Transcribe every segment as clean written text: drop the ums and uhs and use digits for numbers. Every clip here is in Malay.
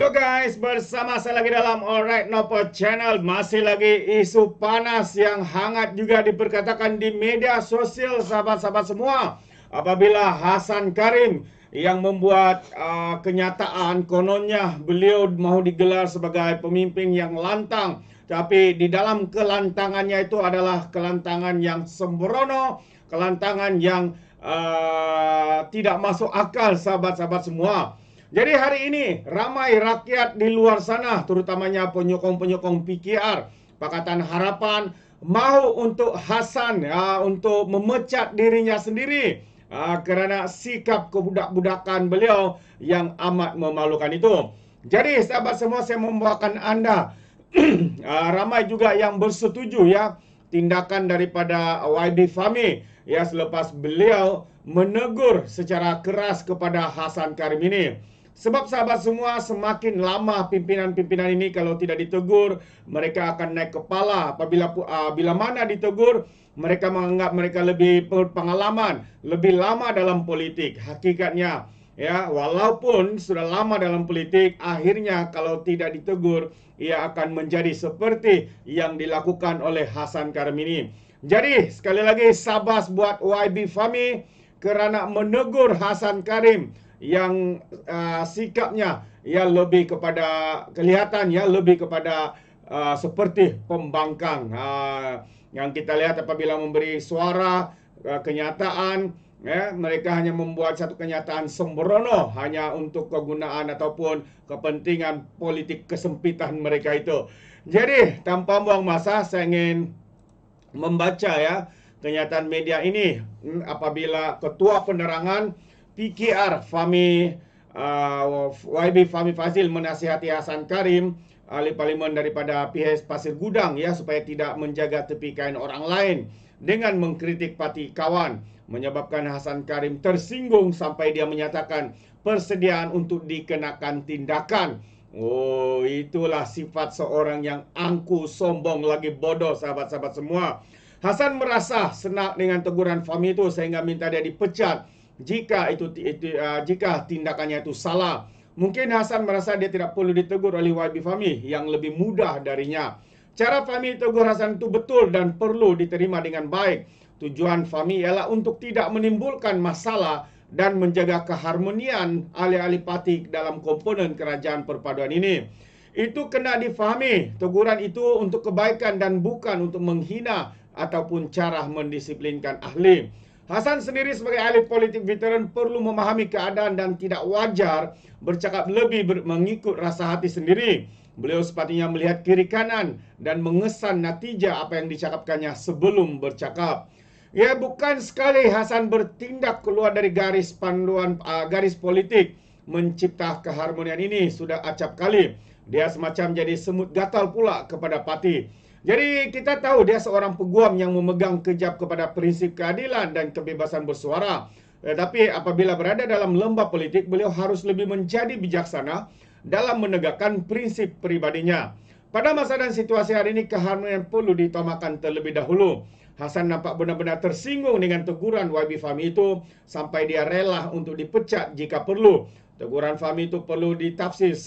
Yo guys, bersama saya lagi dalam Alright Nopo Channel. Masih lagi isu panas yang hangat juga diperkatakan di media sosial, sahabat-sahabat semua. Apabila Hasan Karim yang membuat kenyataan kononnya beliau mau digelar sebagai pemimpin yang lantang. Tapi di dalam kelantangannya itu adalah kelantangan yang sembrono, kelantangan yang tidak masuk akal, sahabat-sahabat semua. Jadi hari ini ramai rakyat di luar sana, terutamanya penyokong-penyokong PKR, Pakatan Harapan, mau untuk Hasan untuk memecat dirinya sendiri kerana sikap kebudak-budakan beliau yang amat memalukan itu. Jadi sahabat semua, saya membawakan anda ramai juga yang bersetuju ya tindakan daripada YB Fahmi ya selepas beliau menegur secara keras kepada Hasan Karim ini. Sebab sahabat semua, semakin lama pimpinan-pimpinan ini kalau tidak ditegur, mereka akan naik kepala. Bila mana ditegur, mereka menganggap mereka lebih berpengalaman, lebih lama dalam politik. Hakikatnya, ya, walaupun sudah lama dalam politik, akhirnya kalau tidak ditegur, ia akan menjadi seperti yang dilakukan oleh Hasan Karim ini. Jadi, sekali lagi sabas buat YB Fahmi kerana menegur Hasan Karim yang sikapnya ya lebih kepada kelihatan ya lebih kepada seperti pembangkang yang kita lihat apabila memberi suara kenyataan ya, mereka hanya membuat satu kenyataan sembrono hanya untuk kegunaan ataupun kepentingan politik kesempitan mereka itu. Jadi tanpa buang masa, saya ingin membaca ya kenyataan media ini apabila Ketua Penerangan PKR Fahmi YB Fahmi Fadzil menasihati Hasan Karim, ahli parlimen daripada PHS Pasir Gudang ya, supaya tidak menjaga tepi kain orang lain dengan mengkritik parti kawan, menyebabkan Hasan Karim tersinggung sampai dia menyatakan persediaan untuk dikenakan tindakan. Oh, itulah sifat seorang yang angku, sombong, lagi bodoh, sahabat-sahabat semua. Hasan merasa senang dengan teguran Fahmi itu sehingga minta dia dipecat jika jika tindakannya itu salah. Mungkin Hasan merasa dia tidak perlu ditegur oleh YB Fahmi yang lebih mudah darinya. Cara Fahmi tegur Hasan itu betul dan perlu diterima dengan baik. Tujuan Fahmi ialah untuk tidak menimbulkan masalah dan menjaga keharmonian ahli-ahli parti dalam komponen kerajaan perpaduan ini. Itu kena difahami. Teguran itu untuk kebaikan dan bukan untuk menghina ataupun cara mendisiplinkan ahli. Hasan sendiri sebagai ahli politik veteran perlu memahami keadaan dan tidak wajar bercakap lebih mengikut rasa hati sendiri. Beliau sepatutnya melihat kiri kanan dan mengesan natijah apa yang dicakapkannya sebelum bercakap. Ya, bukan sekali Hasan bertindak keluar dari garis panduan garis politik. Mencipta keharmonian ini sudah acap kali. Dia semacam jadi semut gatal pula kepada parti. Jadi kita tahu dia seorang peguam yang memegang kejap kepada prinsip keadilan dan kebebasan bersuara. Tetapi apabila berada dalam lembah politik, beliau harus lebih menjadi bijaksana dalam menegakkan prinsip pribadinya. Pada masa dan situasi hari ini, keharmonian perlu diutamakan terlebih dahulu. Hasan nampak benar-benar tersinggung dengan teguran YB Fahmi itu sampai dia rela untuk dipecat jika perlu. Teguran Fahmi itu perlu ditafsir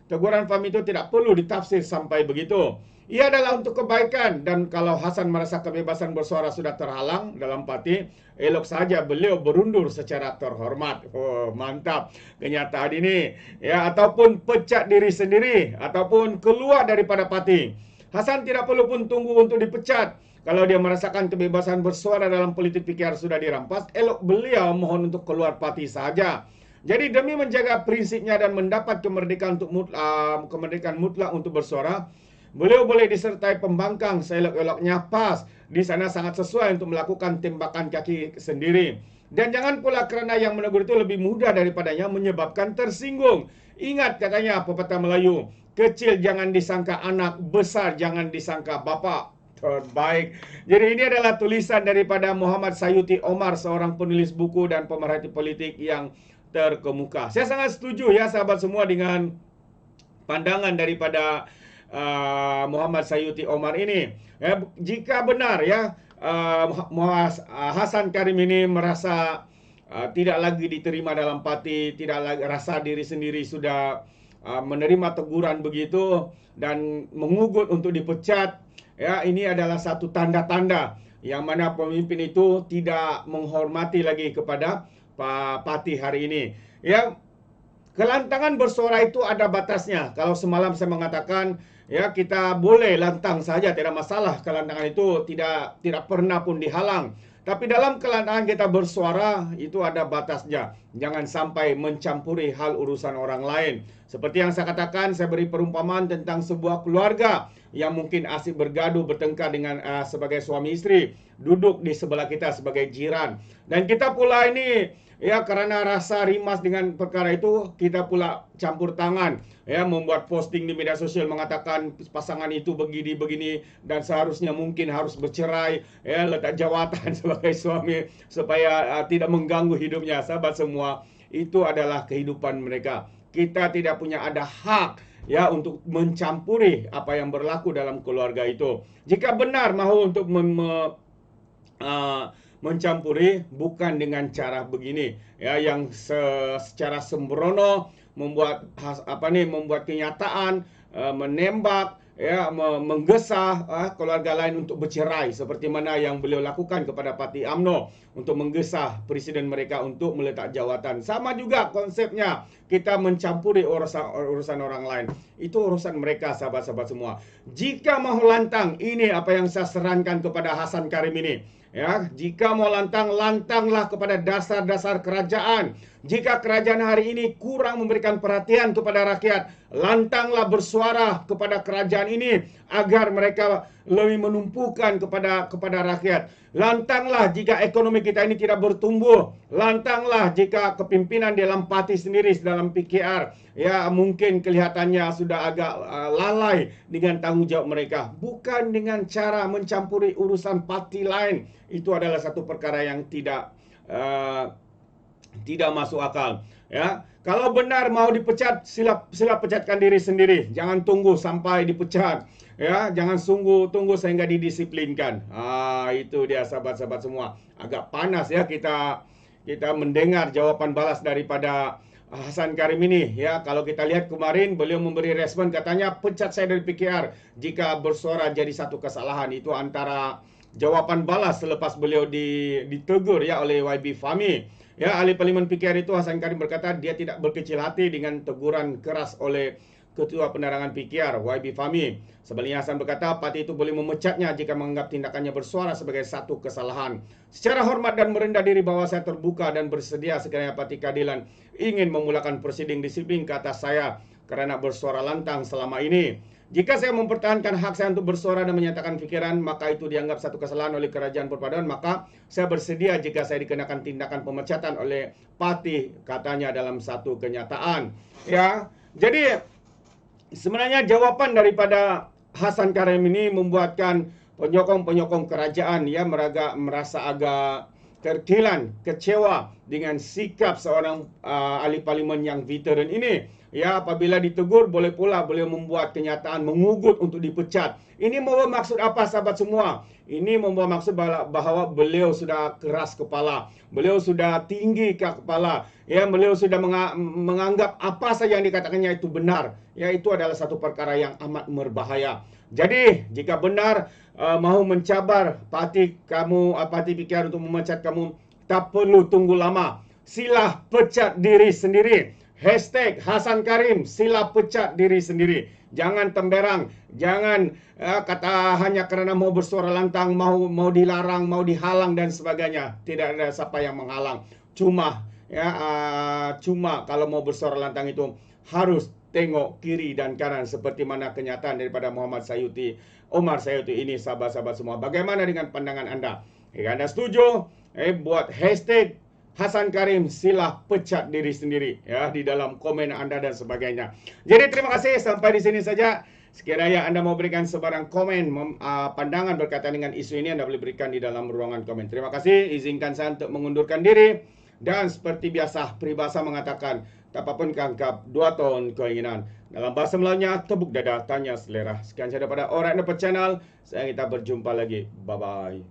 Teguran Fahmi itu tidak perlu ditafsir sampai begitu. Ia adalah untuk kebaikan, dan kalau Hasan merasa kebebasan bersuara sudah terhalang dalam parti, elok saja beliau berundur secara terhormat. Oh, mantap kenyataan ini. Ya, ataupun pecat diri sendiri ataupun keluar daripada parti. Hasan tidak perlu pun tunggu untuk dipecat. Kalau dia merasakan kebebasan bersuara dalam politik PKR sudah dirampas, elok beliau mohon untuk keluar parti saja. Jadi demi menjaga prinsipnya dan mendapat kemerdekaan mutlak untuk bersuara, beliau boleh disertai pembangkang seelok-eloknya pas. Di sana sangat sesuai untuk melakukan tembakan kaki sendiri. Dan jangan pula kerana yang menegur itu lebih mudah daripadanya menyebabkan tersinggung. Ingat katanya pepatah Melayu, kecil jangan disangka anak, besar jangan disangka bapak. Terbaik. Jadi ini adalah tulisan daripada Muhammad Sayuti Omar, seorang penulis buku dan pemerhati politik yang terkemuka. Saya sangat setuju ya sahabat semua dengan pandangan daripada Muhammad Sayuti Omar ini. Jika benar ya Hasan Karim ini merasa tidak lagi diterima dalam parti, tidak lagi rasa diri sendiri sudah menerima teguran begitu dan mengugut untuk dipecat, ya, ini adalah satu tanda-tanda yang mana pemimpin itu tidak menghormati lagi kepada parti hari ini. Ya, kelantangan bersuara itu ada batasnya. Kalau semalam saya mengatakan, ya, kita boleh lantang saja, tidak masalah. Kelantangan itu tidak pernah pun dihalang. Tapi dalam kelantangan kita bersuara itu ada batasnya. Jangan sampai mencampuri hal urusan orang lain. Seperti yang saya katakan, saya beri perumpamaan tentang sebuah keluarga yang mungkin asyik bergaduh, bertengkar dengan sebagai suami istri, duduk di sebelah kita sebagai jiran. Dan kita pula ini, ya, karena rasa rimas dengan perkara itu, kita pula campur tangan, ya, membuat posting di media sosial mengatakan pasangan itu begini dan seharusnya mungkin harus bercerai, ya, letak jawatan sebagai suami supaya tidak mengganggu hidupnya. Sahabat semua, itu adalah kehidupan mereka. Kita tidak punya ada hak, ya, untuk mencampuri apa yang berlaku dalam keluarga itu. Jika benar mahu untuk mencampuri, bukan dengan cara begini, ya, yang secara sembrono membuat membuat kenyataan, menembak, ya, menggesa keluarga lain untuk bercerai seperti mana yang beliau lakukan kepada Parti UMNO untuk menggesa presiden mereka untuk meletak jawatan. Sama juga konsepnya, kita mencampuri urusan orang lain. Itu urusan mereka, sahabat-sahabat semua. Jika mau lantang, ini apa yang saya sarankan kepada Hasan Karim ini. Ya, jika mau lantang, lantanglah kepada dasar-dasar kerajaan. Jika kerajaan hari ini kurang memberikan perhatian kepada rakyat, lantanglah bersuara kepada kerajaan ini agar mereka lebih menumpukan kepada rakyat. Lantanglah jika ekonomi kita ini tidak bertumbuh. Lantanglah jika kepimpinan dalam parti sendiri, dalam PKR, ya, mungkin kelihatannya sudah agak lalai dengan tanggung jawab mereka. Bukan dengan cara mencampuri urusan parti lain. Itu adalah satu perkara yang tidak masuk akal. Ya, kalau benar mau dipecat, sila pecatkan diri sendiri. Jangan tunggu sampai dipecat. Ya, jangan tunggu sehingga didisiplinkan. Itu dia, sahabat-sahabat semua. Agak panas, ya, kita mendengar jawaban balas daripada Hasan Karim ini, ya. Kalau kita lihat kemarin beliau memberi respon, katanya pecat saya dari PKR jika bersuara jadi satu kesalahan. Itu antara jawaban balas selepas beliau ditegur, ya, oleh YB Fahmi. Ya, ahli parlimen PKR itu, Hasan Karim, berkata dia tidak berkecil hati dengan teguran keras oleh Ketua Penerangan PKR, YB Fahmi. Sebaliknya, Hasan berkata parti itu boleh memecatnya jika menganggap tindakannya bersuara sebagai satu kesalahan. Secara hormat dan merendah diri bahwa saya terbuka dan bersedia sekiranya Parti Keadilan ingin memulakan prosiding disiplin ke atas saya karena bersuara lantang selama ini. Jika saya mempertahankan hak saya untuk bersuara dan menyatakan fikiran, maka itu dianggap satu kesalahan oleh Kerajaan Perpaduan, maka saya bersedia jika saya dikenakan tindakan pemecatan oleh parti, katanya dalam satu kenyataan. Ya, jadi sebenarnya jawaban daripada Hasan Karim ini membuatkan penyokong-penyokong kerajaan, ya, merasa agak terkilan, kecewa dengan sikap seorang ahli parlimen yang veteran ini. Ya, apabila ditegur, boleh pula beliau membuat kenyataan mengugut untuk dipecat. Ini membawa maksud apa, sahabat semua? Ini membawa maksud bahawa beliau sudah keras kepala. Beliau sudah tinggi ke kepala. Ya, beliau sudah menganggap apa saja yang dikatakannya itu benar. Ya, itu adalah satu perkara yang amat berbahaya. Jadi, jika benar mahu mencabar parti PKR untuk memecat kamu, tak perlu tunggu lama. Sila pecat diri sendiri. Hashtag Hasan Karim, sila pecat diri sendiri. Jangan temberang, jangan kata hanya kerana mau bersuara lantang, mau dilarang, mau dihalang dan sebagainya. Tidak ada siapa yang menghalang. Cuma kalau mau bersuara lantang itu harus tengok kiri dan kanan seperti mana kenyataan daripada Omar Sayuti ini, sahabat-sahabat semua. Bagaimana dengan pandangan anda? Jika anda setuju, buat hashtag Hasan Karim, sila pecat diri sendiri, ya, di dalam komen anda dan sebagainya. Jadi terima kasih, sampai di sini saja. Sekiranya anda mau berikan sebarang komen, pandangan berkaitan dengan isu ini, anda boleh berikan di dalam ruangan komen. Terima kasih, izinkan saya untuk mengundurkan diri. Dan seperti biasa, peribahasa mengatakan, tak apapun kangkap, 2 tahun keinginan. Dalam bahasa Melayunya, tepuk dada, tanya selera. Sekian saja daripada Alright Napa Channel. Kita berjumpa lagi. Bye-bye.